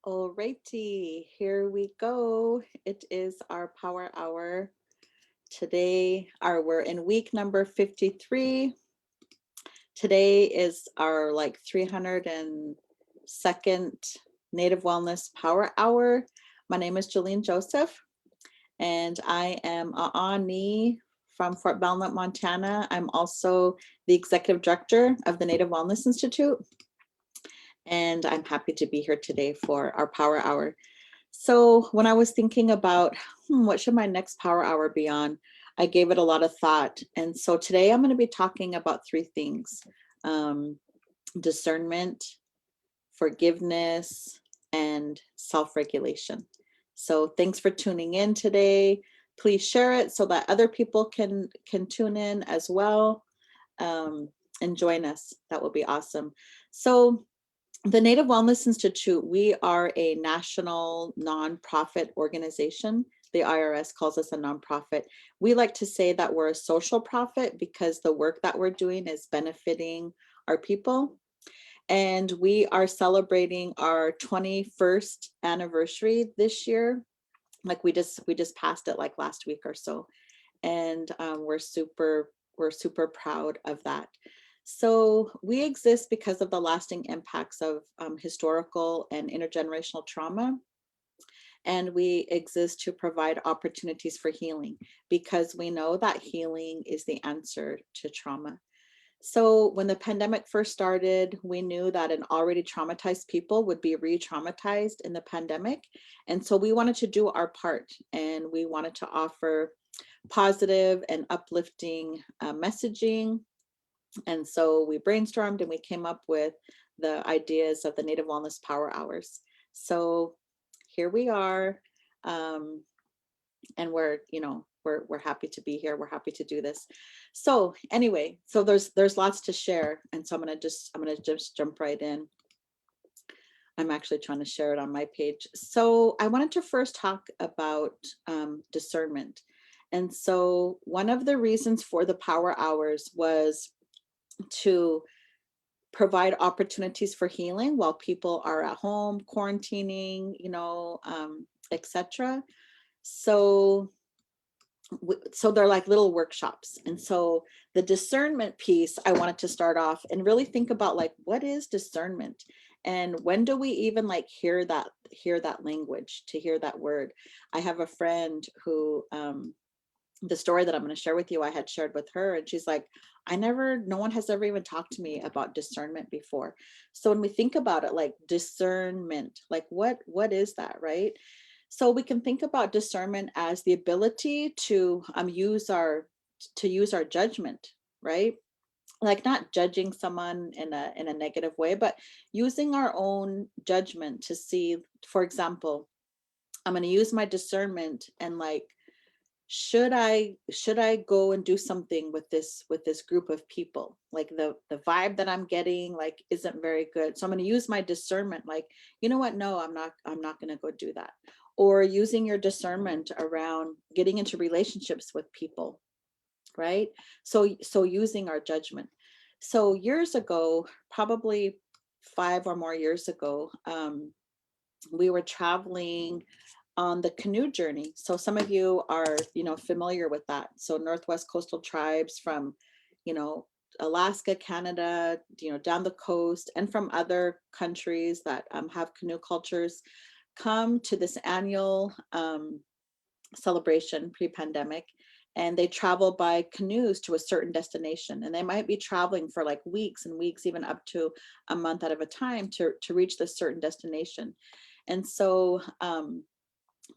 Alrighty, here we go. It is our power hour. Today, we're in week number 53. Today is our like 302nd Native Wellness Power Hour. My name is Jillene Joseph, and I am a Ani from Fort Belknap, Montana. I'm also the executive director of the Native Wellness Institute, and I'm happy to be here today for our power hour. So when I was thinking about what should my next power hour be on, I gave it a lot of thought. And so today I'm going to be talking about three things: um, discernment, forgiveness, and self-regulation. So thanks for tuning in today. Please share it so that other people can tune in as well, um, and join us. That will be awesome. So the Native Wellness Institute, we are a national nonprofit organization. The IRS calls us a nonprofit. We like to say that we're a social profit because the work that we're doing is benefiting our people. And we are celebrating our 21st anniversary this year. Like we just passed it like last week or so, and we're super proud of that. So we exist because of the lasting impacts of historical and intergenerational trauma, and we exist to provide opportunities for healing because we know that healing is the answer to trauma. So when the pandemic first started, we knew that an already traumatized people would be re-traumatized in the pandemic. And so we wanted to do our part, and we wanted to offer positive and uplifting messaging. And so we brainstormed and we came up with the ideas of the Native Wellness Power Hours. So here we are. Um, and we're happy to be here. We're happy to do this. So anyway, so there's lots to share. And so I'm gonna just jump right in. I'm actually trying to share it on my page. So I wanted to first talk about discernment. And so one of the reasons for the power hours was to provide opportunities for healing while people are at home quarantining, etc. So so they're like little workshops. And so the discernment piece, I wanted to start off and really think about like, what is discernment, and when do we even like hear that language, to hear that word? I have a friend who the story that I'm going to share with you, I had shared with her, and she's like, no one has ever even talked to me about discernment before. So when we think about it, like discernment, like what is that, right? So we can think about discernment as the ability to use our judgment, right? Like not judging someone in a negative way, but using our own judgment to see, for example, I'm going to use my discernment and like, should I go and do something with this group of people? Like the vibe that I'm getting like isn't very good, so I'm going to use my discernment, like, you know what, no, I'm not going to go do that. Or using your discernment around getting into relationships with people, right? So using our judgment. So years ago, probably 5 or more years ago, we were traveling on the canoe journey. So some of you are, familiar with that. So Northwest Coastal Tribes from, you know, Alaska, Canada, down the coast, and from other countries that have canoe cultures, come to this annual celebration pre-pandemic, and they travel by canoes to a certain destination, and they might be traveling for like weeks and weeks, even up to a month out of a time, to reach this certain destination. And so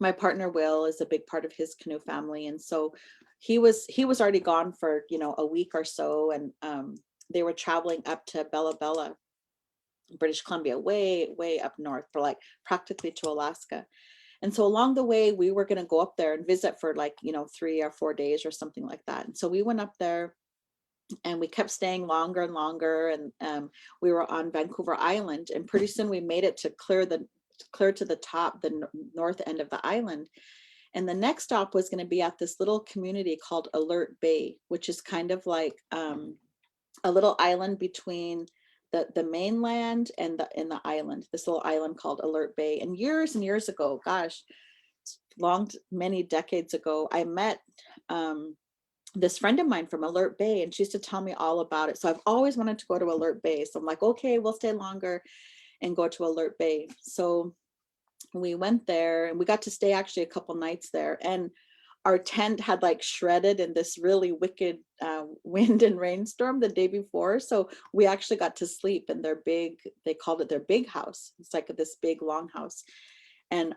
my partner Will is a big part of his canoe family, and so he was already gone for a week or so, and they were traveling up to Bella Bella, British Columbia, way up north, for like practically to Alaska. And so along the way, we were going to go up there and visit for like 3 or 4 days or something like that. And so we went up there, and we kept staying longer and longer, and we were on Vancouver Island, and pretty soon we made it to clear to the top, the north end of the island. And the next stop was going to be at this little community called Alert Bay, which is kind of like a little island between the mainland and the island, this little island called Alert Bay. And years ago, gosh, many decades ago, I met this friend of mine from Alert Bay, and she used to tell me all about it. So I've always wanted to go to Alert Bay. So I'm like, okay, we'll stay longer and go to Alert Bay. So we went there and we got to stay actually a couple nights there. And our tent had like shredded in this really wicked wind and rainstorm the day before. So we actually got to sleep in their big, they called it their big house. It's like this big long house. And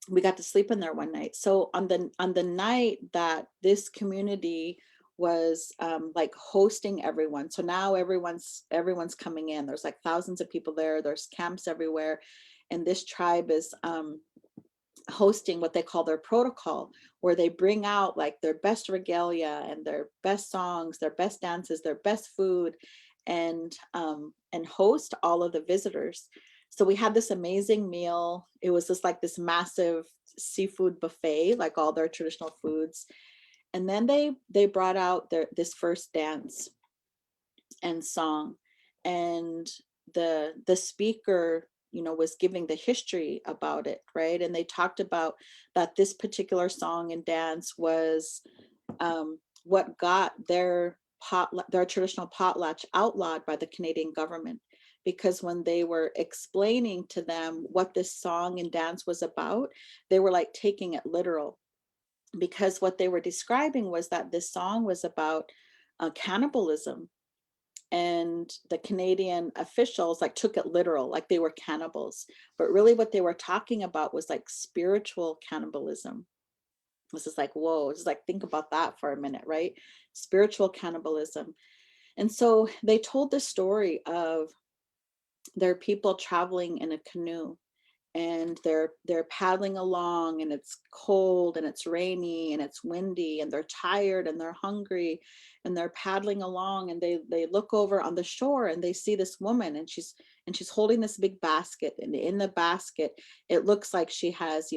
we got to sleep in there one night. So on the night that this community was like hosting everyone, so now everyone's coming in. There's like thousands of people there. There's camps everywhere, and this tribe is hosting what they call their protocol, where they bring out like their best regalia and their best songs, their best dances, their best food, and host all of the visitors. So we had this amazing meal. It was just like this massive seafood buffet, like all their traditional foods. And then they brought out this first dance and song, and the speaker, was giving the history about it, right? And they talked about that this particular song and dance was what got their traditional potlatch outlawed by the Canadian government, because when they were explaining to them what this song and dance was about, they were like taking it literal, because what they were describing was that this song was about cannibalism, and the Canadian officials like took it literal, like they were cannibals. But really what they were talking about was like spiritual cannibalism. This is like, whoa, just like think about that for a minute, right? Spiritual cannibalism. And so they told the story of their people traveling in a canoe, and they're paddling along, and it's cold and it's rainy and it's windy, and they're tired and they're hungry, and they're paddling along, and they look over on the shore and they see this woman, and she's holding this big basket, and in the basket it looks like she has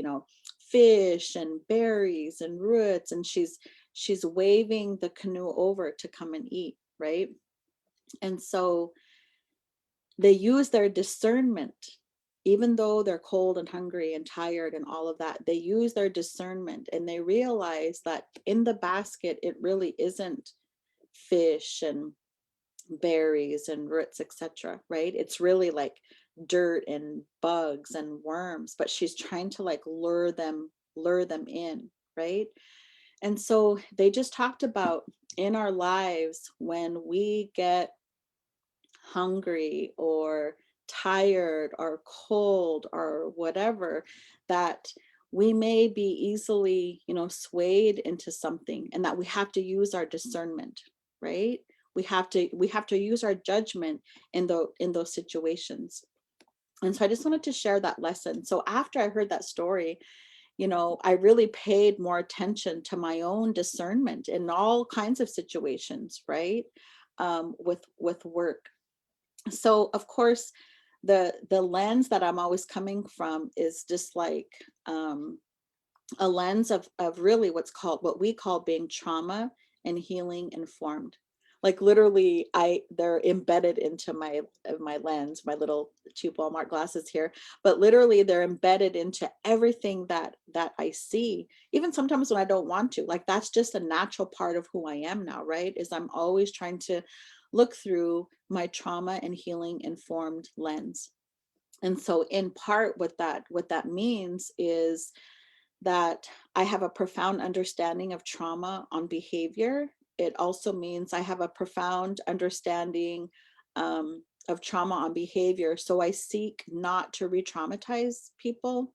fish and berries and roots, and she's waving the canoe over to come and eat, right? And so they use their discernment, even though they're cold and hungry and tired and all of that. They use their discernment, and they realize that in the basket it really isn't fish and berries and roots, etc., right? It's really like dirt and bugs and worms, but she's trying to like lure them in, right? And so they just talked about in our lives, when we get hungry or tired or cold or whatever, that we may be easily, swayed into something, and that we have to use our discernment, right? We have to use our judgment in those situations. And so I just wanted to share that lesson. So after I heard that story, I really paid more attention to my own discernment in all kinds of situations, right? With work. So of course, the lens that I'm always coming from is just like a lens of really what we call being trauma and healing informed. Like literally, they're embedded into my lens, my little cheap Walmart glasses here. But literally, they're embedded into everything that I see. Even sometimes when I don't want to, like that's just a natural part of who I am now, right? Is I'm always trying to look through my trauma and healing informed lens. And so, in part, what that means is that I have a profound understanding of trauma on behavior. It also means I have a profound understanding of trauma on behavior. So I seek not to re-traumatize people.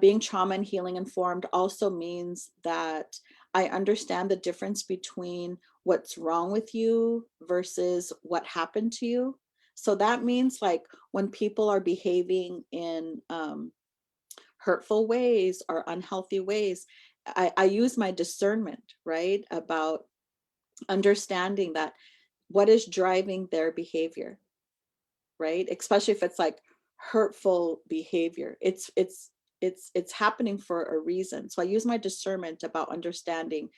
Being trauma and healing informed also means that I understand the difference between what's wrong with you versus what happened to you. So that means like when people are behaving in hurtful ways or unhealthy ways, I use my discernment, right? About understanding that what is driving their behavior, right? Especially if it's like hurtful behavior. It's happening for a reason. So I use my discernment about understanding,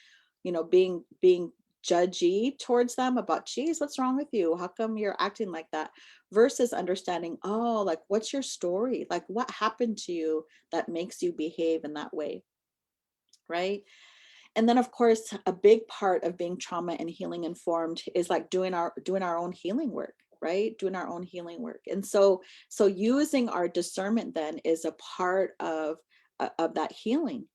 being judgy towards them about, geez, what's wrong with you? How come you're acting like that? Versus understanding, oh, like, what's your story? Like, what happened to you that makes you behave in that way? Right. And then of course, a big part of being trauma and healing informed is like doing our own healing work, right? Doing our own healing work. And so using our discernment then is a part of that healing,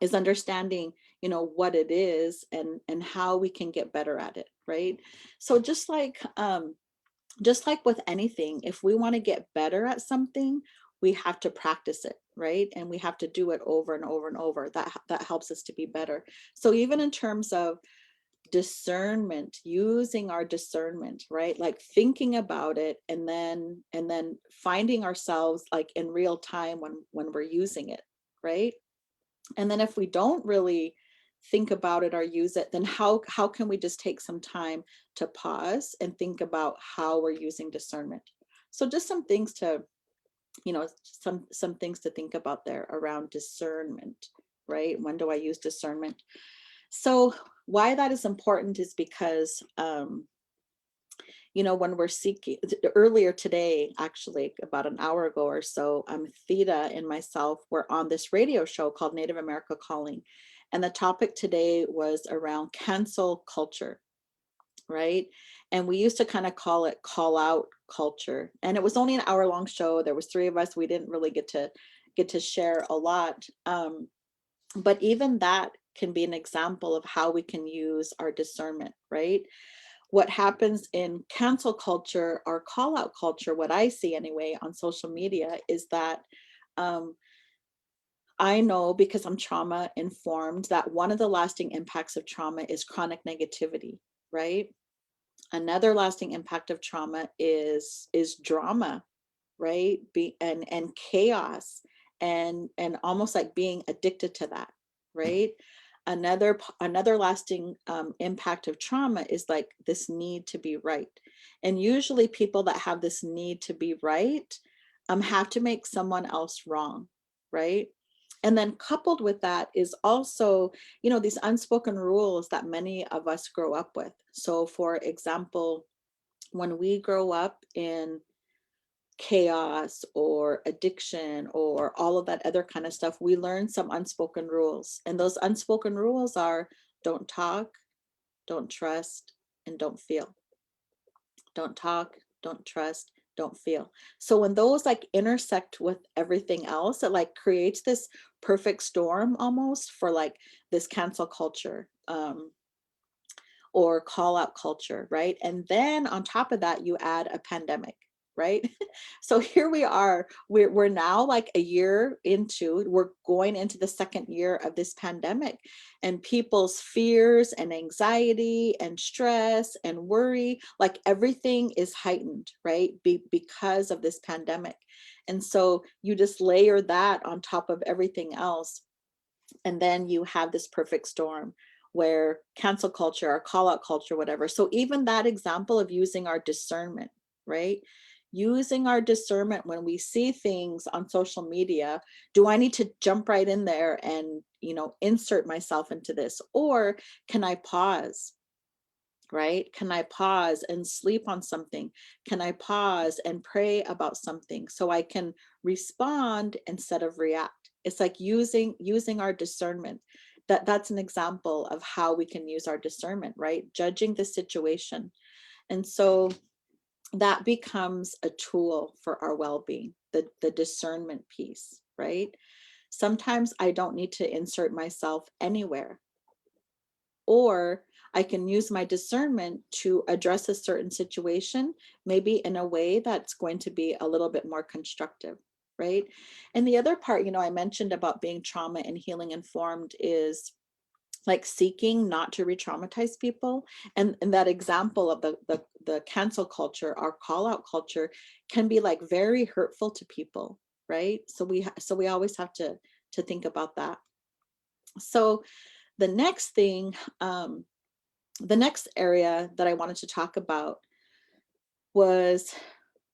is understanding, what it is and how we can get better at it, right? So just like with anything, if we want to get better at something, we have to practice it, right? And we have to do it over and over and over. That helps us to be better. So even in terms of discernment, using our discernment, right? Like thinking about it and then finding ourselves like in real time when we're using it, right? And then if we don't really think about it or use it, then how can we just take some time to pause and think about how we're using discernment? So just some things to, some things to think about there around discernment, right? When do I use discernment? So why that is important is because when we're seeking, earlier today, actually about an hour ago or so, Theta and myself were on this radio show called Native America Calling. And the topic today was around cancel culture, right? And we used to kind of call it call out culture. And it was only an hour-long show. There was three of us. We didn't really get to share a lot. But even that can be an example of how we can use our discernment, right? What happens in cancel culture or call out culture, what I see anyway on social media, is that um, I know, because I'm trauma informed, that one of the lasting impacts of trauma is chronic negativity, right? Another lasting impact of trauma is drama, right? And chaos, and almost like being addicted to that, right? Another lasting impact of trauma is like this need to be right. And usually people that have this need to be right have to make someone else wrong, right? And then coupled with that is also, these unspoken rules that many of us grow up with. So for example, when we grow up in chaos or addiction or all of that other kind of stuff, we learn some unspoken rules. And those unspoken rules are: don't talk, don't trust, and don't feel. Don't talk, don't trust, don't feel. So when those like intersect with everything else, it like creates this perfect storm almost for like this cancel culture. Or call out culture, right? And then on top of that, you add a pandemic, right? So here we are, we're now like a year into, we're going into the second year of this pandemic, and people's fears and anxiety and stress and worry, like everything is heightened, right? Because of this pandemic. And so you just layer that on top of everything else, and then you have this perfect storm where cancel culture or call out culture, whatever. So even that example of using our discernment, right? Using our discernment when we see things on social media. Do I need to jump right in there and, insert myself into this? Or can I pause? Right? Can I pause and sleep on something? Can I pause and pray about something so I can respond instead of react? It's like using our discernment. That's an example of how we can use our discernment, right? Judging the situation. And so that becomes a tool for our well-being, the discernment piece, right? Sometimes I don't need to insert myself anywhere, or I can use my discernment to address a certain situation, maybe in a way that's going to be a little bit more constructive, right? And the other part, I mentioned about being trauma and healing informed is like seeking not to re-traumatize people. And that example of the cancel culture, our call out culture, can be like very hurtful to people, right? So we always have to think about that. So the next thing, the next area that I wanted to talk about was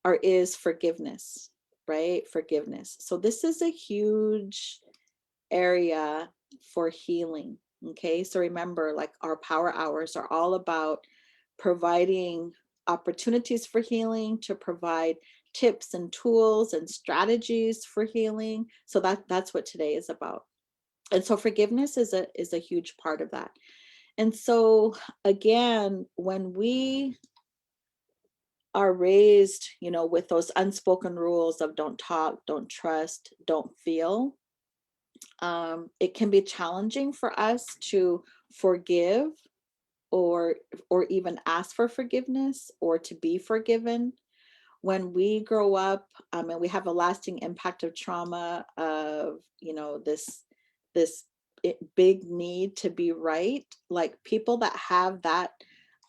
or is forgiveness, right? Forgiveness. So this is a huge area for healing, Okay, so remember, like, our power hours are all about providing opportunities for healing, to provide tips and tools and strategies for healing. So that's what today is about. And so forgiveness is a huge part of that. And so again, when we are raised, with those unspoken rules of don't talk, don't trust, don't feel, it can be challenging for us to forgive or even ask for forgiveness or to be forgiven when we grow up, and we have a lasting impact of trauma of this big need to be right. Like, people that have that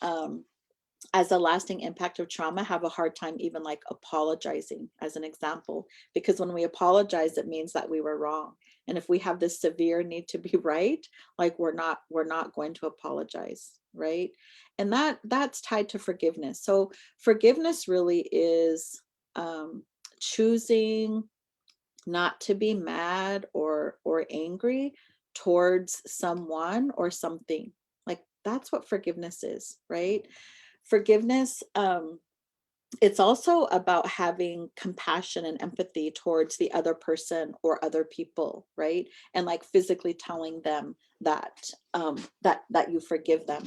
um, as a lasting impact of trauma have a hard time even, like, apologizing, as an example, because when we apologize, it means that we were wrong. And if we have this severe need to be right, like, we're not going to apologize, right? And that's tied to forgiveness. So forgiveness really is choosing not to be mad or angry towards someone or something. Like, that's what forgiveness is, right? Forgiveness, it's also about having compassion and empathy towards the other person or other people, right? And, like, physically telling them that you forgive them.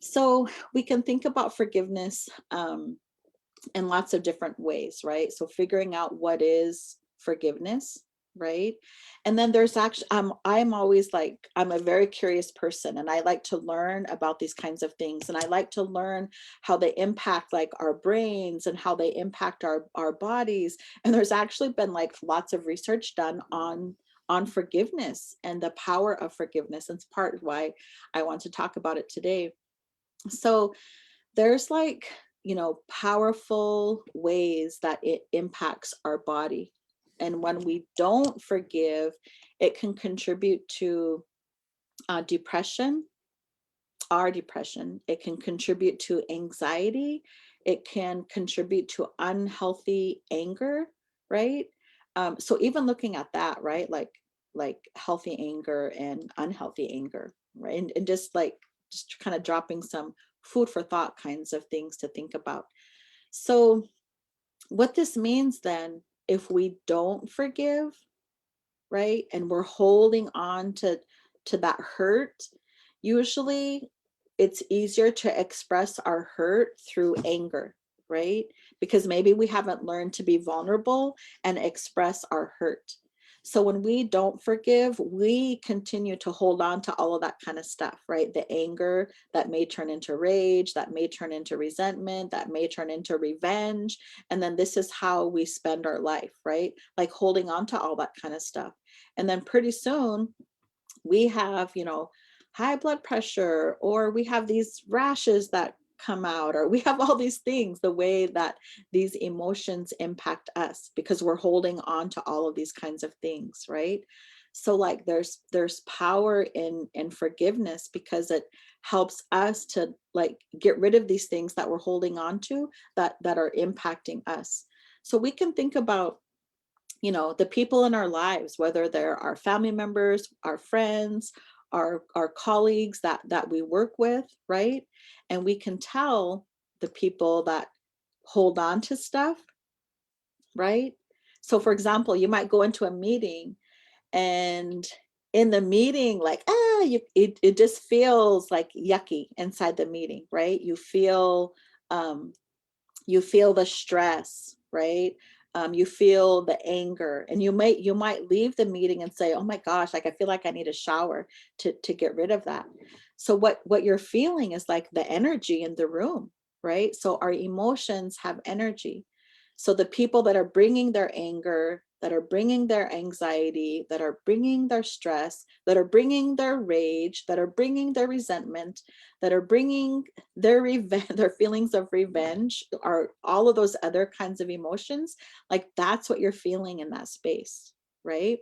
So we can think about forgiveness in lots of different ways, right? So figuring out what is forgiveness, right? And then there's actually, I'm always like, I'm a very curious person, and I like to learn about these kinds of things. And I like to learn how they impact, like, our brains and how they impact our bodies. And there's actually been, like, lots of research done on forgiveness and the power of forgiveness. And it's part of why I want to talk about it today. So there's, like, powerful ways that it impacts our body. And when we don't forgive, it can contribute to depression, our depression. It can contribute to anxiety. It can contribute to unhealthy anger, right? So even looking at that, right? Like healthy anger and unhealthy anger, right? And just kind of dropping some food for thought kinds of things to think about. So what this means then, if we don't forgive, right, and we're holding on to that hurt, usually it's easier to express our hurt through anger, right? Because maybe we haven't learned to be vulnerable and express our hurt. So when we don't forgive, we continue to hold on to all of that kind of stuff, right? The anger that may turn into rage, that may turn into resentment, that may turn into revenge. And then this is how we spend our life, right? Like, holding on to all that kind of stuff. And then pretty soon we have, high blood pressure, or we have these rashes that come out, or we have all these things, the way that these emotions impact us, because we're holding on to all of these kinds of things, right? So, like, there's power in forgiveness, because it helps us to, like, get rid of these things that we're holding on to that are impacting us. So we can think about, the people in our lives, whether they're our family members, our friends, our colleagues that we work with, right? And we can tell the people that hold on to stuff, right? So for example, you might go into a meeting, and in the meeting, like, it just feels like yucky inside the meeting, right? Um, you feel the stress, right? You feel the anger, and you might leave the meeting and say, oh my gosh, like, I feel like I need a shower to get rid of that. So what you're feeling is, like, the energy in the room, right? So our emotions have energy. So the people that are bringing their anger, that are bringing their anxiety, that are bringing their stress, that are bringing their rage, that are bringing their resentment, that are bringing their revenge, their feelings of revenge, are all of those other kinds of emotions. Like, that's what you're feeling in that space, right?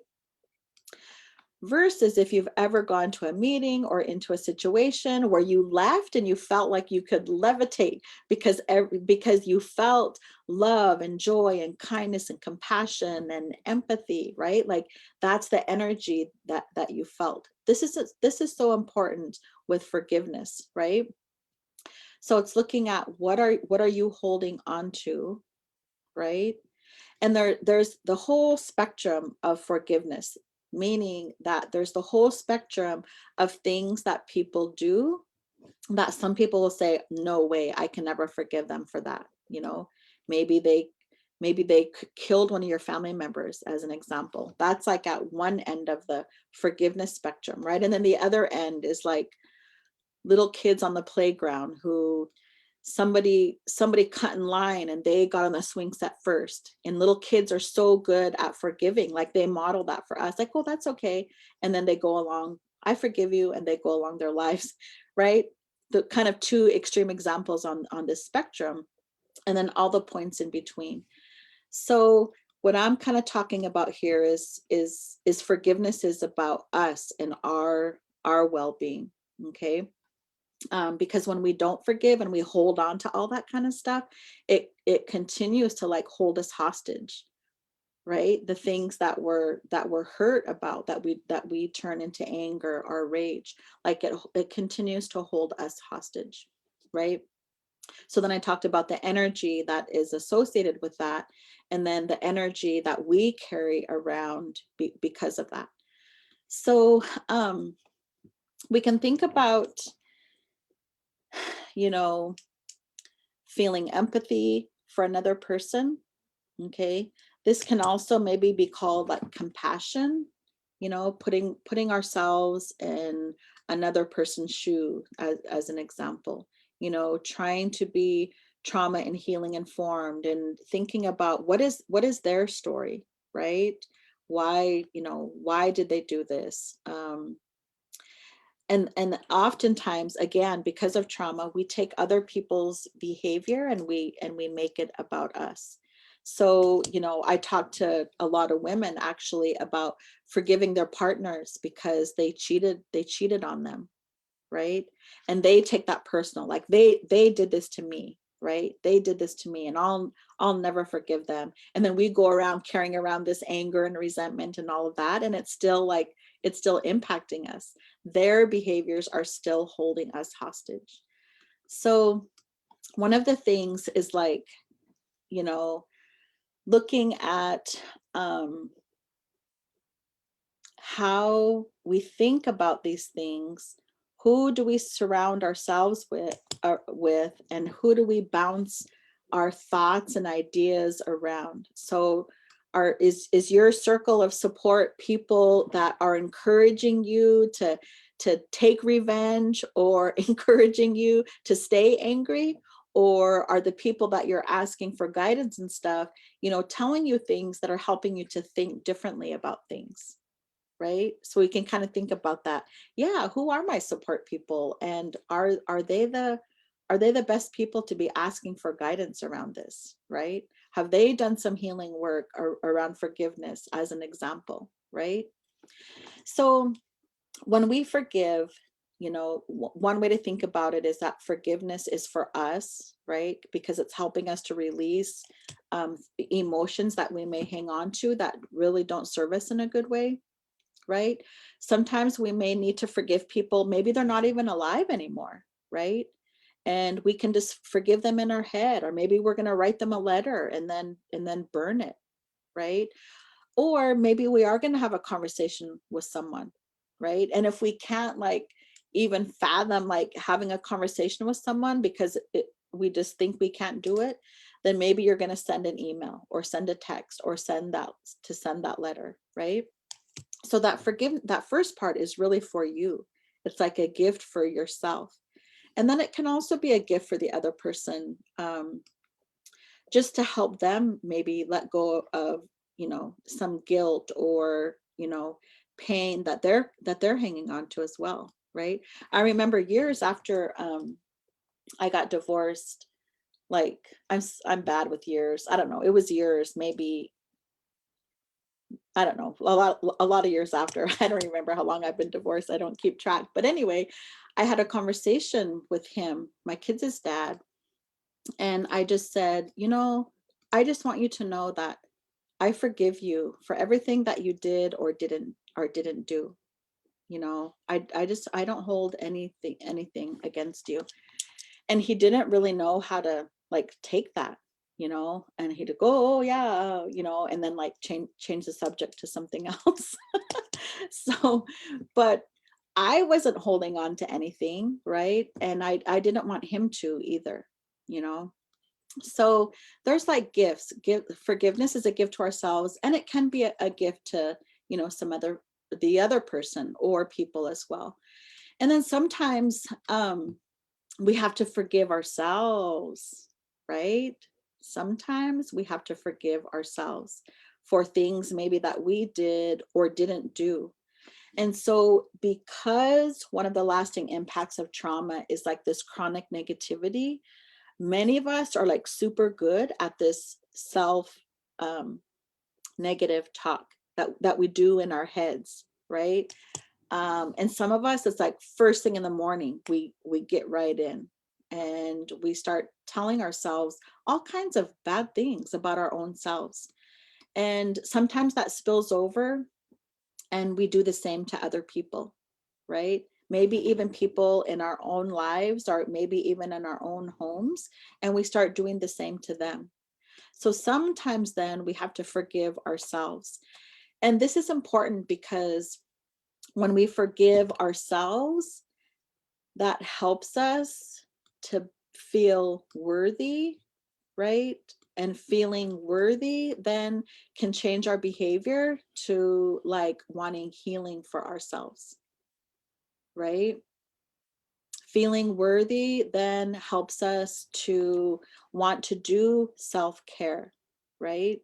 Versus if you've ever gone to a meeting or into a situation where you left and you felt like you could levitate, because you felt love and joy and kindness and compassion and empathy, right? Like, that's the energy that you felt. this is so important with forgiveness, right? So it's looking at what are you holding on to, right? And there's the whole spectrum of forgiveness, meaning that there's the whole spectrum of things that people do that some people will say, no way, I can never forgive them for that. You know, maybe they killed one of your family members, as an example. That's like at one end of the forgiveness spectrum, right? And then the other end is like little kids on the playground who somebody cut in line and they got on the swing set first, and little kids are so good at forgiving, like they model that for us, like, oh, that's okay, and then they go along, I forgive you, and they go along their lives, right? The kind of two extreme examples on this spectrum, and then all the points in between. So what I'm kind of talking about here is forgiveness is about us and our well-being. Okay. Because when we don't forgive and we hold on to all that kind of stuff, it continues to like hold us hostage, right? The things that we're hurt about, that we turn into anger or rage, like it continues to hold us hostage, right? So then I talked about the energy that is associated with that, and then the energy that we carry around because of that. So we can think about, you know, feeling empathy for another person. Okay. This can also maybe be called like compassion, you know, putting ourselves in another person's shoe, as an example, you know, trying to be trauma and healing informed and thinking about what is their story, right? Why, you know, why did they do this? And oftentimes, again, because of trauma, we take other people's behavior and we make it about us. So, you know, I talked to a lot of women actually about forgiving their partners because they cheated on them, right? And they take that personal, like they did this to me, right? They did this to me, and I'll never forgive them. And then we go around carrying around this anger and resentment and all of that, and it's still impacting us. Their behaviors are still holding us hostage. So one of the things is like, you know, looking at how we think about these things. Who do we surround ourselves with, and who do we bounce our thoughts and ideas around? So is your circle of support people that are encouraging you to take revenge, or encouraging you to stay angry? Or are the people that you're asking for guidance and stuff, you know, telling you things that are helping you to think differently about things? Right? So we can kind of think about that. Yeah, who are my support people, and are they the best people to be asking for guidance around this, right? Have they done some healing work around forgiveness, as an example, right? So when we forgive, you know, one way to think about it is that forgiveness is for us, right? Because it's helping us to release emotions that we may hang on to that really don't serve us in a good way, right? Sometimes we may need to forgive people, maybe they're not even alive anymore, right? And we can just forgive them in our head, or maybe we're going to write them a letter and then burn it, right? Or maybe we are going to have a conversation with someone, right? And if we can't like even fathom like having a conversation with someone because we just think we can't do it, then maybe you're going to send an email or send a text or send that letter, right? So that first part is really for you. It's like a gift for yourself. And then it can also be a gift for the other person, just to help them maybe let go of, you know, some guilt or, you know, pain that they're hanging on to as well, right? I remember years after I got divorced, like I'm bad with years. I don't know. It was years, maybe, I don't know, a lot of years after. I don't remember how long I've been divorced. I don't keep track. But anyway, I had a conversation with him, my kids' dad, and I just said, you know, I just want you to know that I forgive you for everything that you did or didn't do. I don't hold anything against you. And he didn't really know how to like take that, and he'd go, oh yeah, and then like change the subject to something else. So, but I wasn't holding on to anything, right? And I didn't want him to either, you know. So there's like gifts. Forgiveness is a gift to ourselves, and it can be a gift to, the other person or people as well. And then sometimes we have to forgive ourselves, right? Sometimes we have to forgive ourselves for things maybe that we did or didn't do. And so, because one of the lasting impacts of trauma is like this chronic negativity, many of us are like super good at this self um, negative talk that we do in our heads, right? And some of us, it's like first thing in the morning, we get right in and we start telling ourselves all kinds of bad things about our own selves. And sometimes that spills over and we do the same to other people, right? Maybe even people in our own lives or maybe even in our own homes, and we start doing the same to them. So sometimes then we have to forgive ourselves. And this is important because when we forgive ourselves, that helps us to feel worthy, right? And feeling worthy then can change our behavior to like wanting healing for ourselves, right? Feeling worthy then helps us to want to do self-care, right?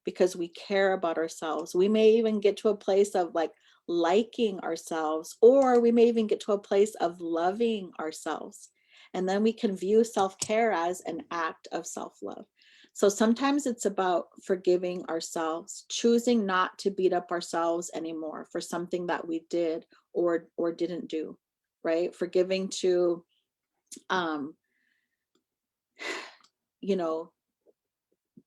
Because we care about ourselves. We may even get to a place of like liking ourselves, or we may even get to a place of loving ourselves. And then we can view self-care as an act of self-love. So sometimes it's about forgiving ourselves, choosing not to beat up ourselves anymore for something that we did or didn't do, right? Forgiving to um, you know,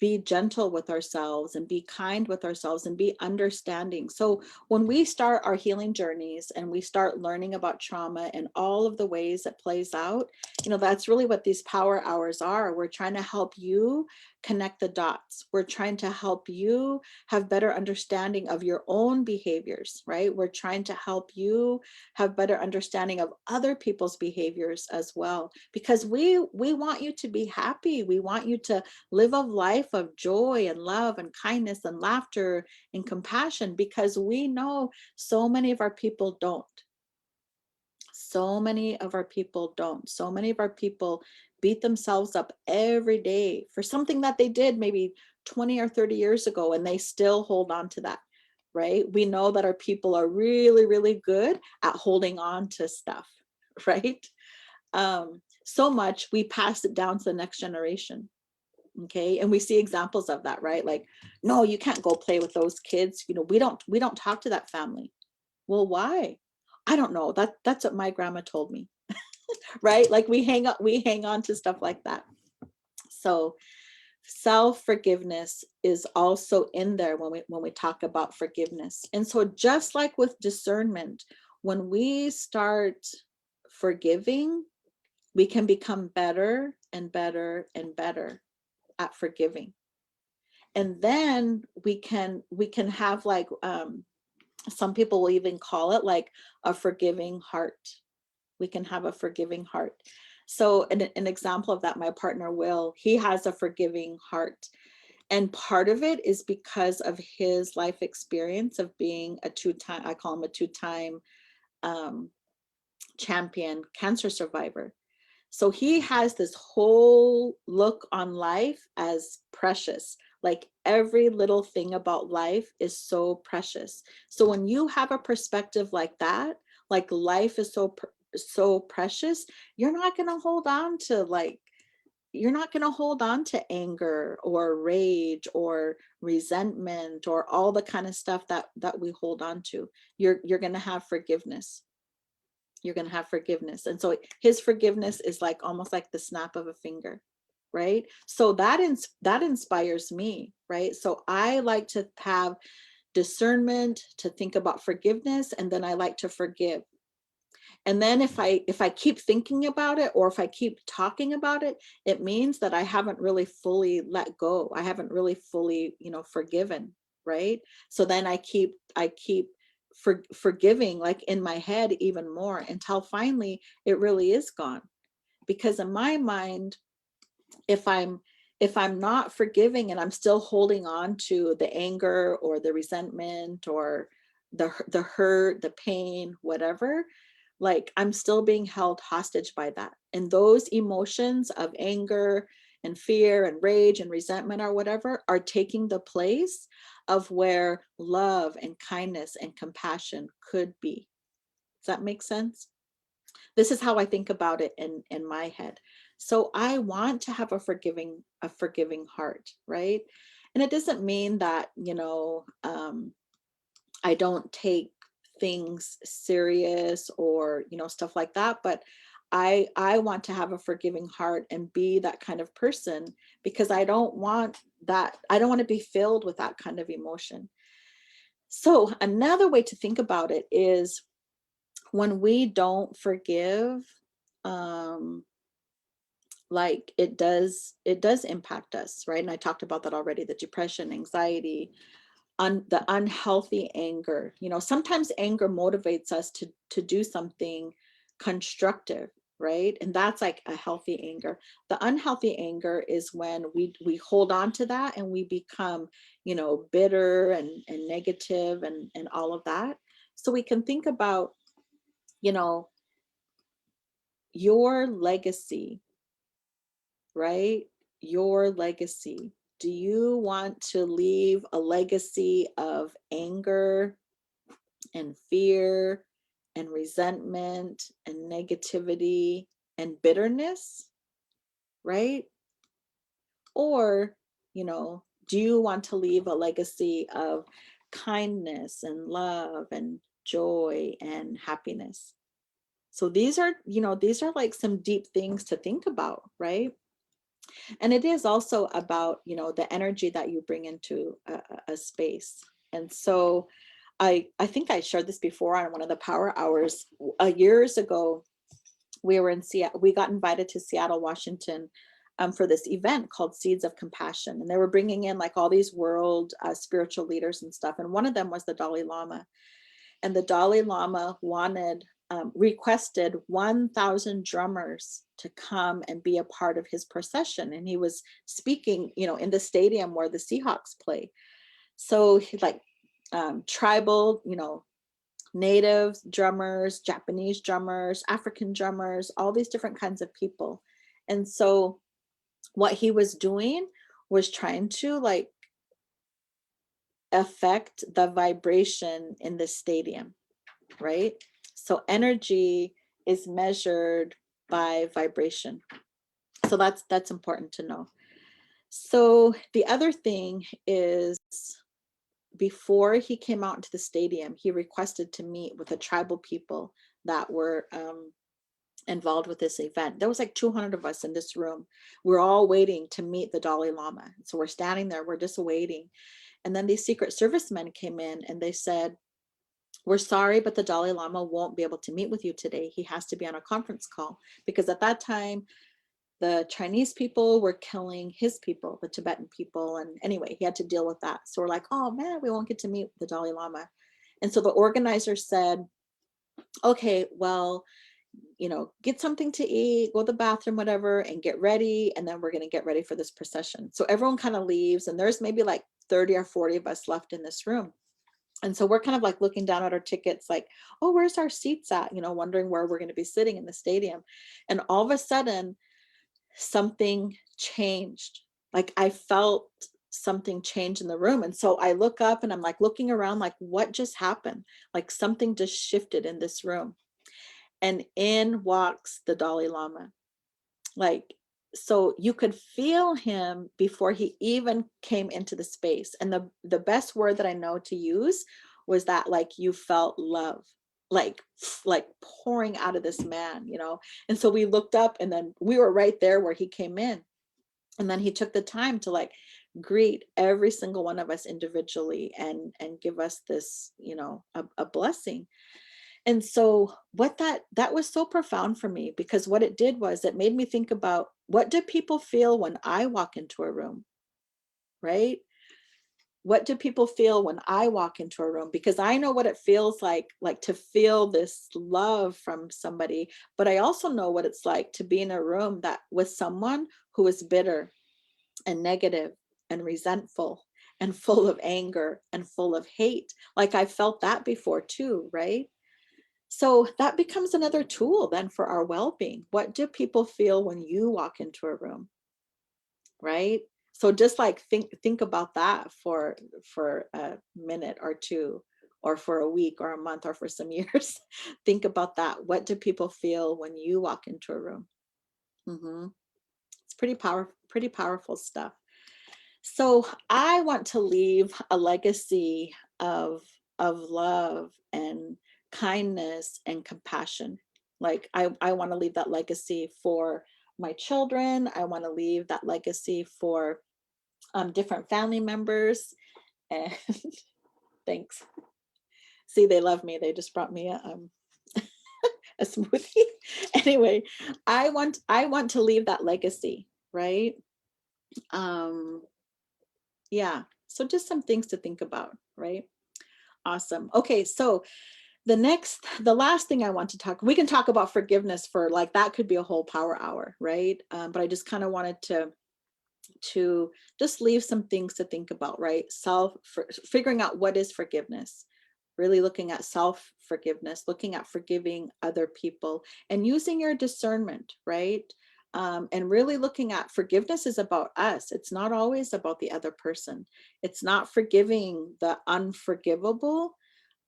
be gentle with ourselves and be kind with ourselves and be understanding. So when we start our healing journeys and we start learning about trauma and all of the ways it plays out, that's really what these power hours are. We're trying to help you connect the dots. We're trying to help you have better understanding of your own behaviors, right? We're trying to help you have better understanding of other people's behaviors as well, because we want you to be happy. We want you to live a life of joy and love and kindness and laughter and compassion, because we know so many of our people don't. So many of our people don't. So many of our people beat themselves up every day for something that they did maybe 20 or 30 years ago, and they still hold on to that, right? We know that our people are really, really good at holding on to stuff, right? So much we pass it down to the next generation. Okay, and we see examples of that, right? Like, no, you can't go play with those kids, we don't talk to that family. Well, why? I don't know. That's what my grandma told me. Right? Like we hang on to stuff like that. So self-forgiveness is also in there when we talk about forgiveness. And so just like with discernment, when we start forgiving, we can become better and better and better at forgiving. And then we can have like some people will even call it like a forgiving heart. We can have a forgiving heart. So an example of that, my partner Will, he has a forgiving heart. And part of it is because of his life experience of being a two-time, I call him a two-time um, champion cancer survivor. So he has this whole look on life as precious. Like every little thing about life is so precious. So when you have a perspective like that, like life is so precious, you're not going to hold on to anger or rage or resentment or all the kind of stuff that we hold on to. You're going to have forgiveness. You're going to have forgiveness. And so his forgiveness is like almost like the snap of a finger, right? So that inspires me, right? So I like to have discernment, to think about forgiveness, and then I like to forgive. And then if I keep thinking about it, or if I keep talking about it, it means that I haven't really fully let go. I haven't really fully, forgiven, right? So then I keep forgiving, like in my head, even more, until finally it really is gone. Because in my mind, if I'm not forgiving and I'm still holding on to the anger or the resentment or the hurt, the pain, whatever, like I'm still being held hostage by that. And those emotions of anger and fear and rage and resentment or whatever are taking the place of where love and kindness and compassion could be. Does that make sense? This is how I think about it in my head. So I want to have a forgiving heart, right? And it doesn't mean that, I don't take things serious, or stuff like that, but I want to have a forgiving heart and be that kind of person, because I don't want to be filled with that kind of emotion. So another way to think about it is, when we don't forgive, um like it does impact us, right? And I talked about that already, the depression, anxiety, the unhealthy anger. Sometimes anger motivates us to do something constructive, right? And that's like a healthy anger. The unhealthy anger is when we hold on to that and we become, bitter and negative and all of that. So we can think about, you know your legacy, right? Your legacy. Do you want to leave a legacy of anger and fear and resentment and negativity and bitterness, right? Or, do you want to leave a legacy of kindness and love and joy and happiness? So these are like some deep things to think about, right? And it is also about, the energy that you bring into a space. And so I think I shared this before on one of the power hours. Years ago, we were in Seattle. We got invited to Seattle, Washington, for this event called Seeds of Compassion. And they were bringing in like all these world spiritual leaders and stuff. And one of them was the Dalai Lama. And the Dalai Lama requested 1,000 drummers to come and be a part of his procession. And he was speaking, in the stadium where the Seahawks play. So he like tribal, native drummers, Japanese drummers, African drummers, all these different kinds of people. And so what he was doing was trying to like affect the vibration in the stadium, right? So energy is measured by vibration. So that's important to know. So the other thing is, before he came out into the stadium, he requested to meet with the tribal people that were involved with this event. There was like 200 of us in this room. We're all waiting to meet the Dalai Lama. So we're standing there, we're just waiting. And then these Secret Service men came in and they said, "We're sorry, but the Dalai Lama won't be able to meet with you today. He has to be on a conference call." Because at that time, the Chinese people were killing his people, the Tibetan people. And anyway, he had to deal with that. So we're like, oh man, we won't get to meet the Dalai Lama. And so the organizer said, okay, well, get something to eat, go to the bathroom, whatever, and get ready. And then we're going to get ready for this procession. So everyone kind of leaves, and there's maybe like 30 or 40 of us left in this room. And so we're kind of like looking down at our tickets, like, oh, where's our seats at? Wondering where we're going to be sitting in the stadium. And all of a sudden, something changed. Like I felt something change in the room. And so I look up and I'm like looking around, like, what just happened? Like something just shifted in this room. And in walks the Dalai Lama. Like, so you could feel him before he even came into the space. And the best word that I know to use was that, like, you felt love, like pouring out of this man. And so we looked up, and then we were right there where he came in. And then he took the time to like greet every single one of us individually and give us this, a blessing. And so that was so profound for me, because what it did was it made me think about, what do people feel when I walk into a room, right? What do people feel when I walk into a room? Because I know what it feels like to feel this love from somebody, but I also know what it's like to be in a room that with someone who is bitter and negative and resentful and full of anger and full of hate. Like I felt that before too, right? So that becomes another tool then for our well-being. What do people feel when you walk into a room, right? So just like think about that for a minute or two, or for a week or a month or for some years. Think about that. What do people feel when you walk into a room? It's pretty powerful stuff. So I want to leave a legacy of love and kindness and compassion. Like I want to leave that legacy for my children. I want to leave that legacy for different family members. And thanks. See, they love me. They just brought me a smoothie. Anyway, I want to leave that legacy, right? Um, yeah. So just some things to think about, right? Awesome. Okay, so the last thing I want to talk, we can talk about forgiveness for like, that could be a whole power hour, right? But I just kind of wanted to just leave some things to think about, right? Figuring out what is forgiveness, really looking at self forgiveness, looking at forgiving other people, and using your discernment, right? And really looking at forgiveness is about us. It's not always about the other person. It's not forgiving the unforgivable,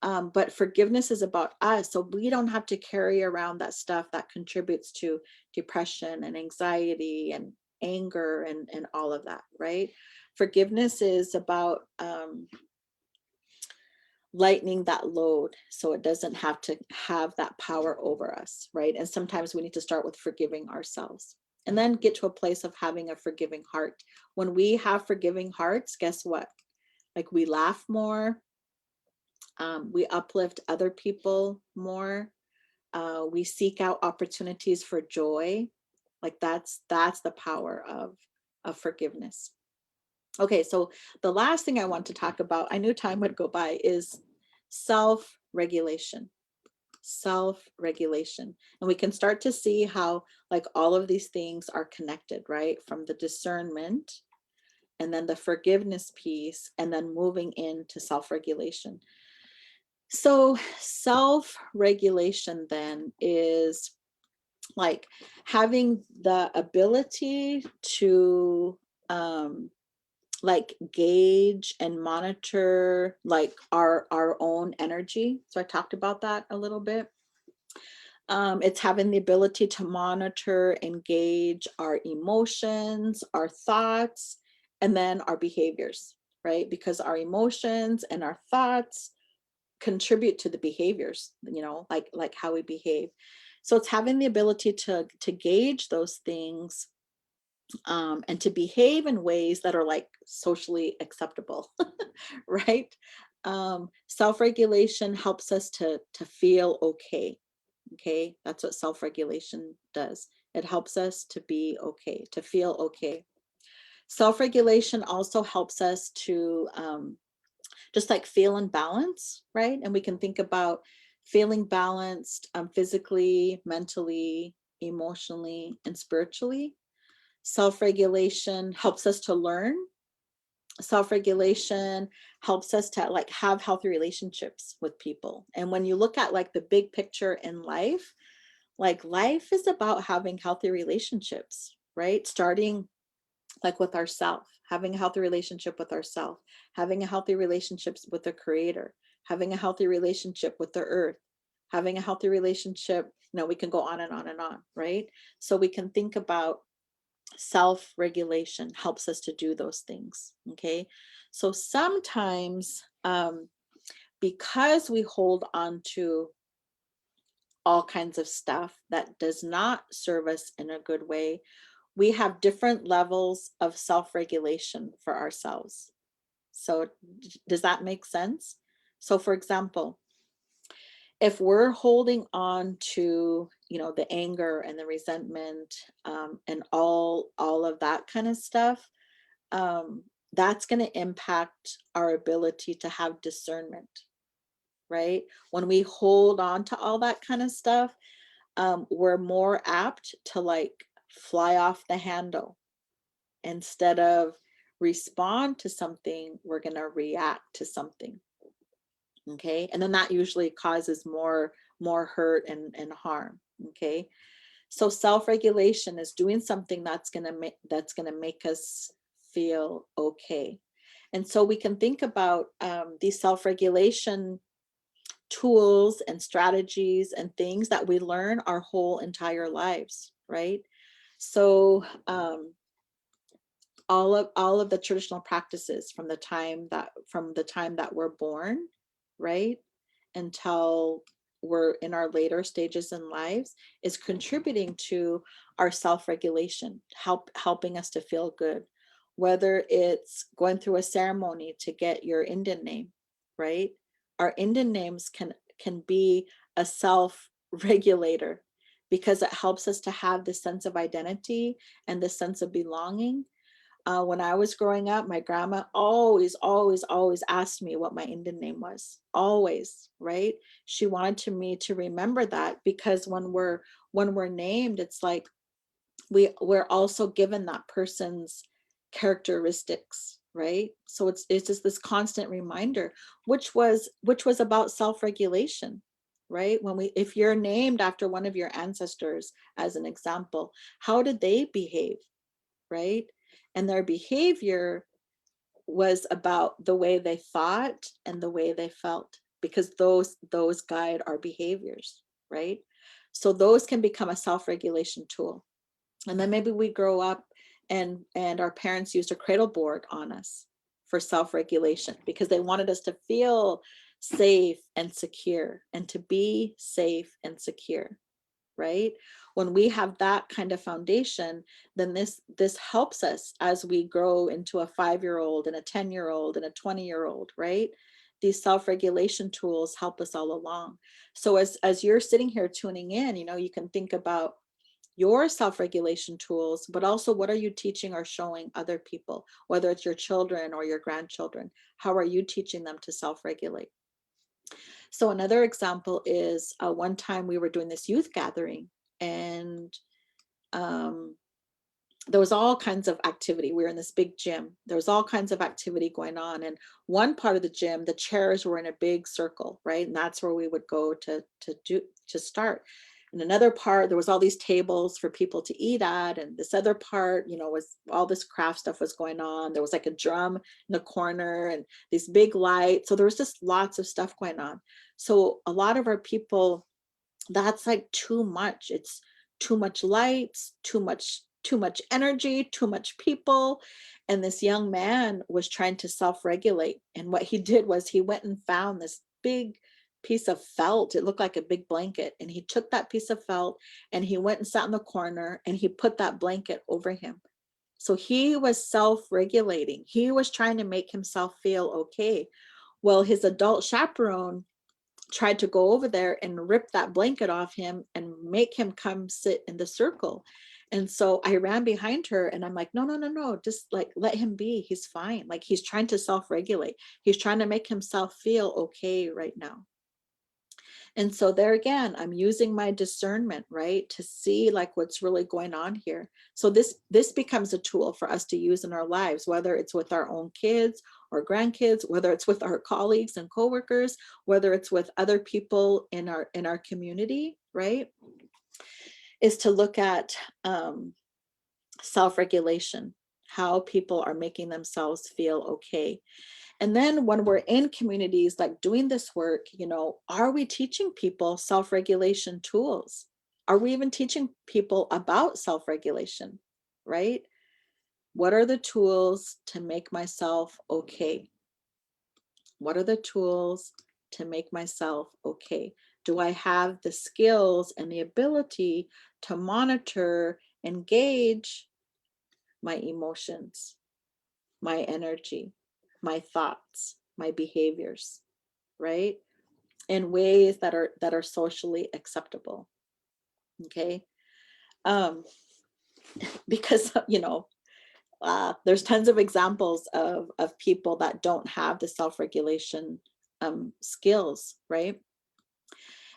but forgiveness is about us. So we don't have to carry around that stuff that contributes to depression and anxiety and anger and all of that, right? Forgiveness is about lightening that load so it doesn't have to have that power over us, right? And sometimes we need to start with forgiving ourselves and then get to a place of having a forgiving heart. When we have forgiving hearts, guess what? Like we laugh more, we uplift other people more, we seek out opportunities for joy. Like that's the power of forgiveness. Okay, so the last thing I want to talk about, I knew time would go by, is self-regulation. Self-regulation. And we can start to see how like all of these things are connected, right? From the discernment and then the forgiveness piece and then moving into self-regulation. So self-regulation then is like having the ability to like gauge and monitor like our own energy. So I talked about that a little bit. It's having the ability to monitor and gauge our emotions, our thoughts, and then our behaviors, right? Because our emotions and our thoughts contribute to the behaviors, like how we behave. So it's having the ability to gauge those things, and to behave in ways that are like socially acceptable, right? Self-regulation helps us to feel okay. Okay, that's what self-regulation does. It helps us to be okay, to feel okay. Self-regulation also helps us to just like feel in balance, right? And we can think about feeling balanced, physically, mentally, emotionally, and spiritually. Self-regulation helps us to learn. Self-regulation helps us to like have healthy relationships with people. And when you look at like the big picture in life, like life is about having healthy relationships, right? Starting like with ourself, having a healthy relationship with ourself, having a healthy relationships with the creator, having a healthy relationship with the earth, having a healthy relationship, we can go on and on and on, right? So we can think about self-regulation helps us to do those things. Okay, so sometimes because we hold on to all kinds of stuff that does not serve us in a good way, we have different levels of self-regulation for ourselves. So does that make sense? So for example, if we're holding on to, the anger and the resentment, and all of that kind of stuff, that's going to impact our ability to have discernment, right? When we hold on to all that kind of stuff, we're more apt to like fly off the handle. Instead of respond to something, we're going to react to something. Okay. And then that usually causes more hurt and harm. Okay. So self-regulation is doing something that's going to make us feel okay. And so we can think about these self-regulation tools and strategies and things that we learn our whole entire lives, right? So all of the traditional practices from the time that we're born, right, until we're in our later stages in lives, is contributing to our self-regulation, helping us to feel good. Whether it's going through a ceremony to get your Indian name, right? Our Indian names can be a self-regulator because it helps us to have this sense of identity and this sense of belonging. When I was growing up, my grandma always, always, always asked me what my Indian name was. Always, right? She wanted me to remember that, because when we're named, it's like we're also given that person's characteristics, right? So it's just this constant reminder, which was about self-regulation, right? If you're named after one of your ancestors, as an example, how did they behave, right? And their behavior was about the way they thought and the way they felt, because those guide our behaviors, right? So those can become a self-regulation tool. And then maybe we grow up and our parents used a cradle board on us for self-regulation, because they wanted us to feel safe and secure, and to be safe and secure, right? When we have that kind of foundation, then this helps us as we grow into a 5-year-old and a 10-year-old and a 20-year-old, right? These self-regulation tools help us all along. So as you're sitting here tuning in, you can think about your self-regulation tools, but also, what are you teaching or showing other people, whether it's your children or your grandchildren? How are you teaching them to self-regulate? So another example is, one time we were doing this youth gathering, and um, there was all kinds of activity. We were in this big gym. There was all kinds of activity going on. And one part of the gym, the chairs were in a big circle, right? And that's where we would go to start. And another part, there was all these tables for people to eat at. And this other part, was all this craft stuff was going on. There was like a drum in the corner and these big lights. So there was just lots of stuff going on. So a lot of our people, that's like too much. It's too much lights, too much energy, too much people. And this young man was trying to self-regulate. And what he did was he went and found this big piece of felt. It looked like a big blanket. And he took that piece of felt and he went and sat in the corner and he put that blanket over him. So he was self-regulating. He was trying to make himself feel okay. Well, his adult chaperone tried to go over there and rip that blanket off him and make him come sit in the circle. And so I ran behind her and I'm like, no, no, no, no, just like let him be. He's fine. Like, he's trying to self-regulate. He's trying to make himself feel okay right now. And so there again, I'm using my discernment, right, to see like what's really going on here. So this becomes a tool for us to use in our lives, whether it's with our own kids or grandkids, whether it's with our colleagues and coworkers, whether it's with other people in our community, right? Is to look at self-regulation, how people are making themselves feel okay. And then when we're in communities like doing this work, are we teaching people self-regulation tools? Are we even teaching people about self-regulation, right? What are the tools to make myself okay? What are the tools to make myself okay? Do I have the skills and the ability to monitor, engage, my emotions, my energy, my thoughts, my behaviors, right? In ways that are socially acceptable. Okay. Um, because there's tons of examples of people that don't have the self-regulation skills, right?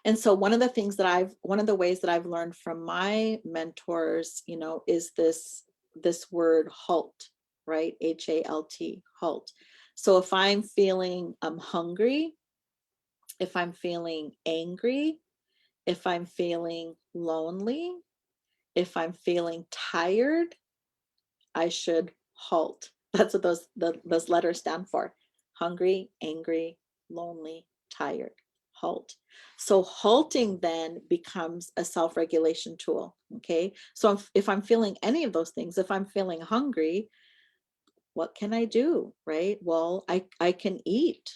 And so one of the ways that I've learned from my mentors, is this word halt, right? HALT, halt. So if I'm feeling hungry, if I'm feeling angry, if I'm feeling lonely, if I'm feeling tired, I should halt. That's what those letters stand for. Hungry, angry, lonely, tired. Halt. So halting then becomes a self-regulation tool. Okay. So if I'm feeling any of those things, if I'm feeling hungry, what can I do? Right? Well, I can eat,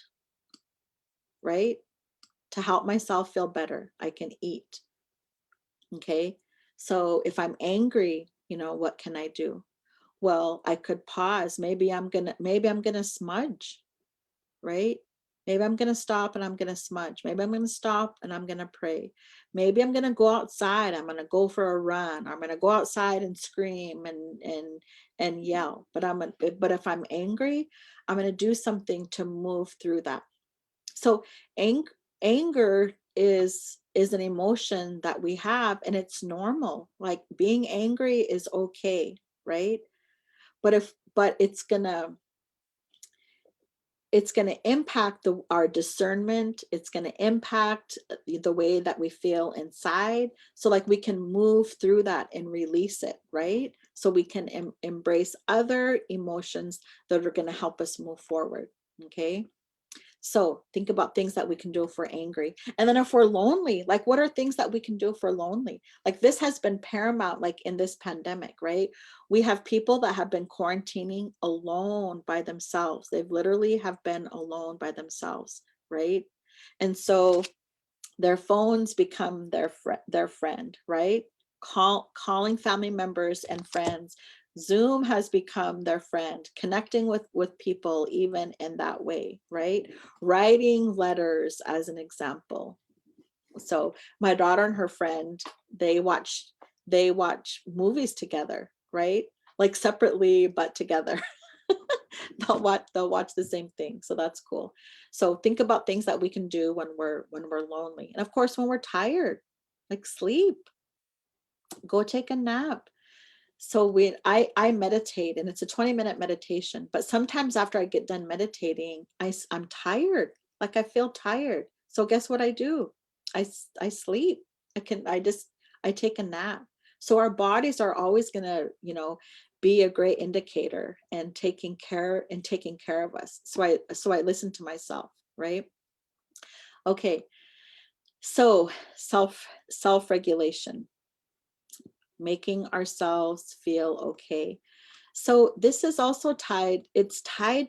right? To help myself feel better, I can eat. Okay. So if I'm angry, what can I do? Well, I could pause. Maybe I'm gonna smudge, right? Maybe I'm gonna stop and I'm gonna smudge. Maybe I'm gonna stop and I'm gonna pray. Maybe I'm gonna go outside. I'm gonna go for a run. I'm gonna go outside and scream and yell. But if I'm angry, I'm gonna do something to move through that. So anger is an emotion that we have, and it's normal. Like being angry is okay, right? But it's gonna impact our discernment. It's gonna impact the way that we feel inside. So like we can move through that and release it, right? So we can embrace other emotions that are gonna help us move forward. Okay. So think about things that we can do if we're angry. And then if we're lonely, like what are things that we can do if we're lonely? Like this has been paramount, like in this pandemic, right? We have people that have been quarantining alone by themselves. They've literally have been alone by themselves, right? And so their phones become their friend, right? Calling family members and friends. Zoom has become their friend, connecting with people even in that way, right? Writing letters as an example. So my daughter and her friend, they watch movies together, right? Like separately but together. they'll watch the same thing, so that's cool. So think about things that we can do when we're lonely, and of course when we're tired, like sleep, go take a nap. So I meditate, and it's a 20-minute meditation, but sometimes after I get done meditating, I'm tired, like I feel tired. So guess what I do? I sleep. I take a nap. So our bodies are always going to, be a great indicator and taking care of us. So I listen to myself, right? Okay. So self-regulation, making ourselves feel okay. So this is also tied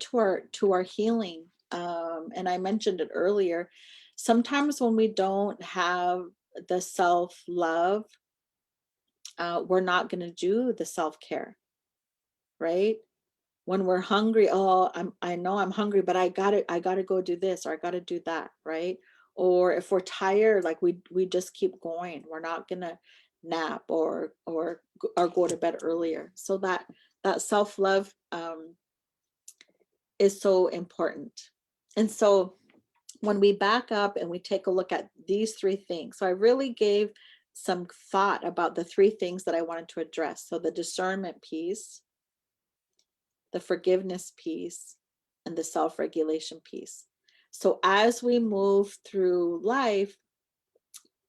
to our healing. And I mentioned it earlier. Sometimes when we don't have the self-love, we're not going to do the self-care, right? When we're hungry, oh, I know I'm hungry, but I gotta go do this, or I gotta do that, right? Or if we're tired, like we just keep going. We're not gonna nap or go to bed earlier. So that self-love is so important. And so when we back up and we take a look at these three things, so I really gave some thought about the three things that I wanted to address. So the discernment piece, the forgiveness piece, and the self-regulation piece. So as we move through life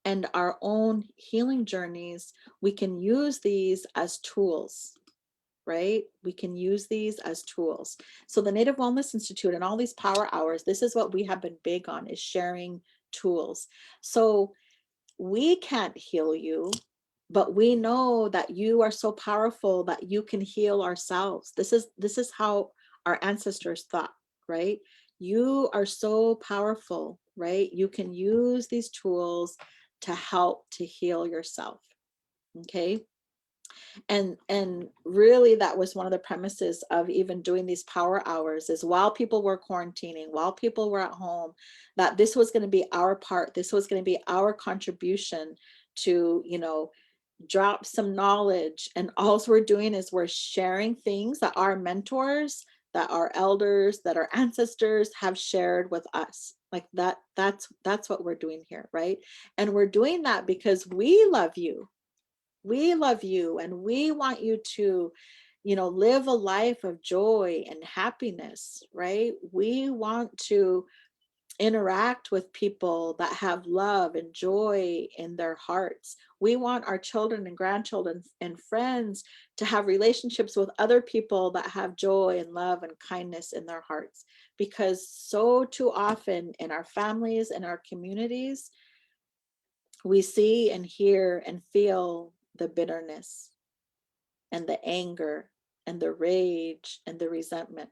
and our own healing journeys, we can use these as tools, right? We can use these as tools. So the Native Wellness Institute and all these power hours, this is what we have been big on, is sharing tools. So we can't heal you, but we know that you are so powerful that you can heal ourselves. This is how our ancestors thought, right? You are so powerful, right? You can use these tools to help to heal yourself. Okay. And really, that was one of the premises of even doing these power hours, is while people were quarantining, while people were at home, that this was going to be our part, this was going to be our contribution to, drop some knowledge. And all we're doing is we're sharing things that our mentors, that our elders, that our ancestors have shared with us. Like that's what we're doing here, right? And we're doing that because we love you. We love you, and we want you to, live a life of joy and happiness, right? We want to interact with people that have love and joy in their hearts. We want our children and grandchildren and friends to have relationships with other people that have joy and love and kindness in their hearts. Because so too often in our families and our communities, we see and hear and feel the bitterness and the anger and the rage and the resentment,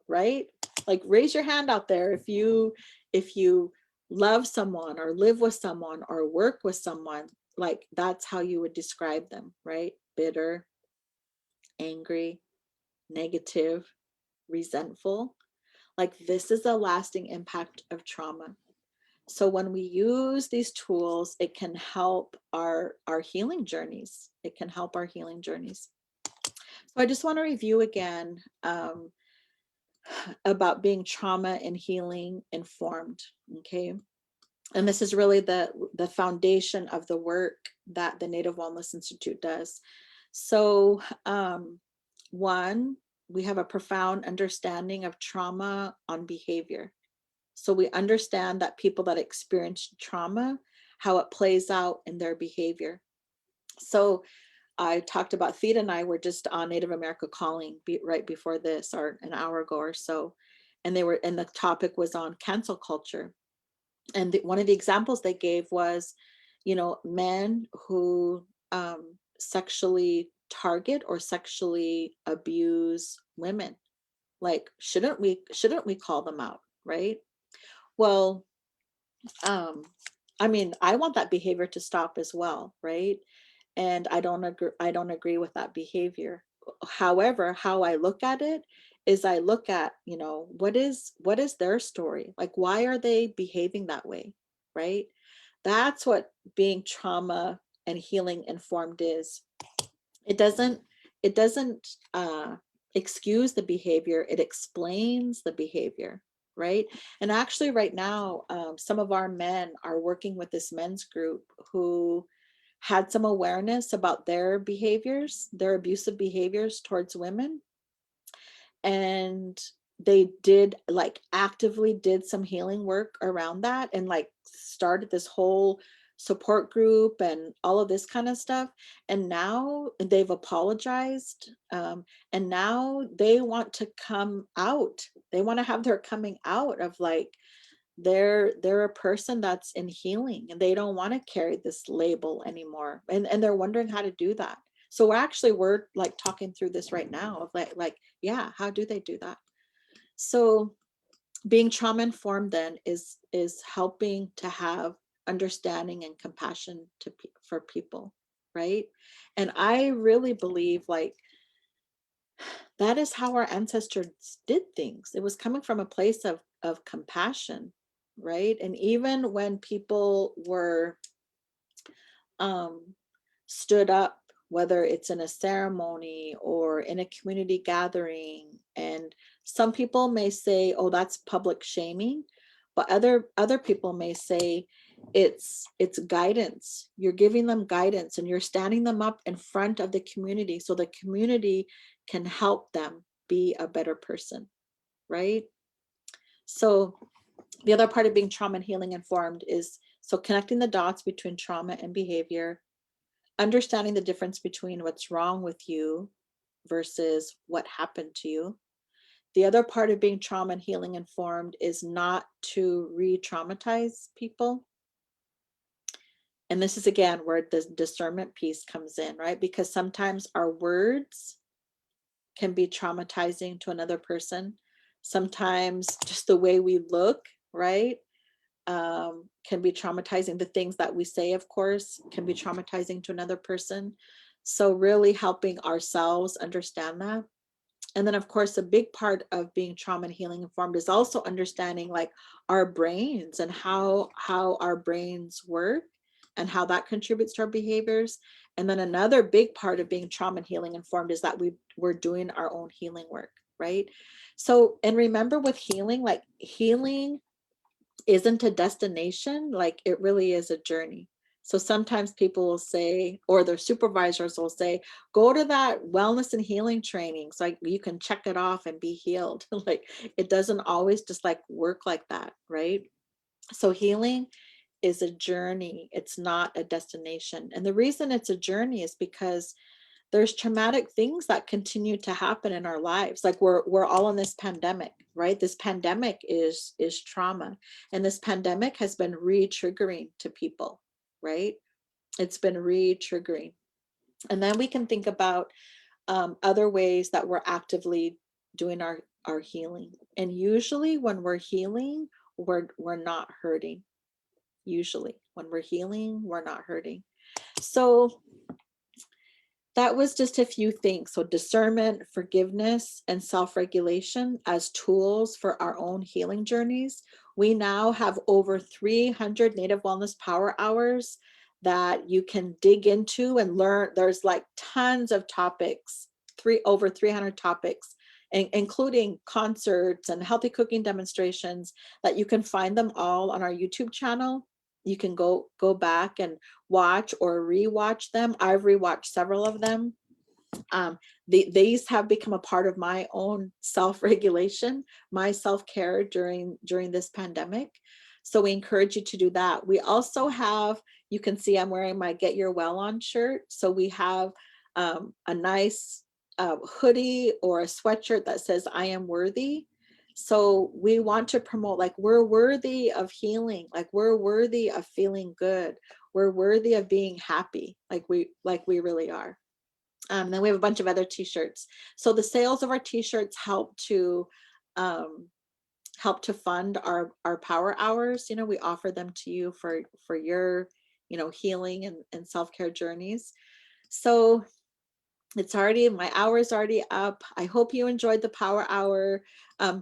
right? Like, raise your hand out there if you love someone or live with someone or work with someone, like that's how you would describe them, right? Bitter, angry, negative, resentful. Like, this is a lasting impact of trauma. So when we use these tools, it can help our healing journeys. It can help our healing journeys. So I just want to review again about being trauma and healing informed. Okay. And this is really the foundation of the work that the Native Wellness Institute does. So one, we have a profound understanding of trauma on behavior. So we understand that people that experience trauma, how it plays out in their behavior. So I talked about Theta and I were just on Native America Calling right before this, or an hour ago or so. And the topic was on cancel culture. And one of the examples they gave was, men who sexually target or sexually abuse women. Like, shouldn't we call them out, right? Well, I mean, I want that behavior to stop as well, right? And I don't agree with that behavior. However, how I look at it is, I look at, what is their story? Like, why are they behaving that way? Right? That's what being trauma and healing informed is. It doesn't excuse the behavior, it explains the behavior, right? And actually right now, some of our men are working with this men's group who had some awareness about their behaviors, their abusive behaviors towards women. And they did, like, actively did some healing work around that, and like started this whole support group and all of this kind of stuff. And now they've apologized, and now they want to come out. They want to have their coming out of, like, they're a person that's in healing, and they don't want to carry this label anymore, and they're wondering how to do that. So we're like talking through this right now of like, yeah, how do they do that? So being trauma informed then is helping to have understanding and compassion for people, right? And I really believe, like, that is how our ancestors did things. It was coming from a place of compassion, right? And even when people were stood up, whether it's in a ceremony or in a community gathering, and some people may say, oh, that's public shaming, but other people may say it's guidance. You're giving them guidance, and you're standing them up in front of the community so the community can help them be a better person, right? So the other part of being trauma and healing informed is, so connecting the dots between trauma and behavior, understanding the difference between what's wrong with you versus what happened to you. The other part of being trauma and healing informed is not to re-traumatize people. And this is again where the discernment piece comes in, right? Because sometimes our words can be traumatizing to another person. Sometimes just the way we look, right, can be traumatizing. The things that we say, of course, can be traumatizing to another person. So really helping ourselves understand that. And then of course, a big part of being trauma and healing informed is also understanding like our brains and how our brains work and how that contributes to our behaviors. And then another big part of being trauma and healing informed is that we're doing our own healing work, right? So, and remember with healing, like healing isn't a destination, like it really is a journey. So sometimes people will say, or their supervisors will say, go to that wellness and healing training so like you can check it off and be healed. Like it doesn't always just like work like that, right? So healing is a journey, it's not a destination. And the reason it's a journey is because there's traumatic things that continue to happen in our lives. Like we're all in this pandemic, right? This pandemic is trauma, and this pandemic has been re-triggering to people, right? It's been re-triggering. And then we can think about other ways that we're actively doing our healing. And usually when we're healing, we're not hurting. Usually when we're healing, we're not hurting. So that was just a few things. So discernment, forgiveness, and self-regulation as tools for our own healing journeys. We now have over 300 Native Wellness Power Hours that you can dig into and learn. There's like tons of topics, over 300 topics, including concerts and healthy cooking demonstrations, that you can find them all on our YouTube channel. You can go back and watch or rewatch them. I've rewatched several of them. These have become a part of my own self-regulation, my self-care during this pandemic. So we encourage you to do that. We also have, you can see I'm wearing my Get Your Well On shirt. So we have a nice hoodie or a sweatshirt that says I am worthy. So we want to promote like we're worthy of healing, like we're worthy of feeling good, we're worthy of being happy, like we really are. Then we have a bunch of other t-shirts. So the sales of our t-shirts um, help to fund our power hours. You know, we offer them to you for your, you know, healing and self-care journeys. So it's already, my hour is already up. I hope you enjoyed the power hour.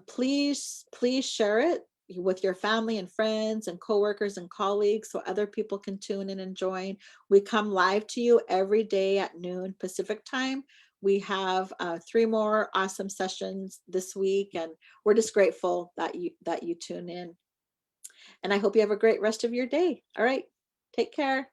Please share it with your family and friends and coworkers and colleagues so other people can tune in and join. We come live to you every day at noon Pacific time. We have 3 more awesome sessions this week, and we're just grateful that you tune in. And I hope you have a great rest of your day. All right, take care.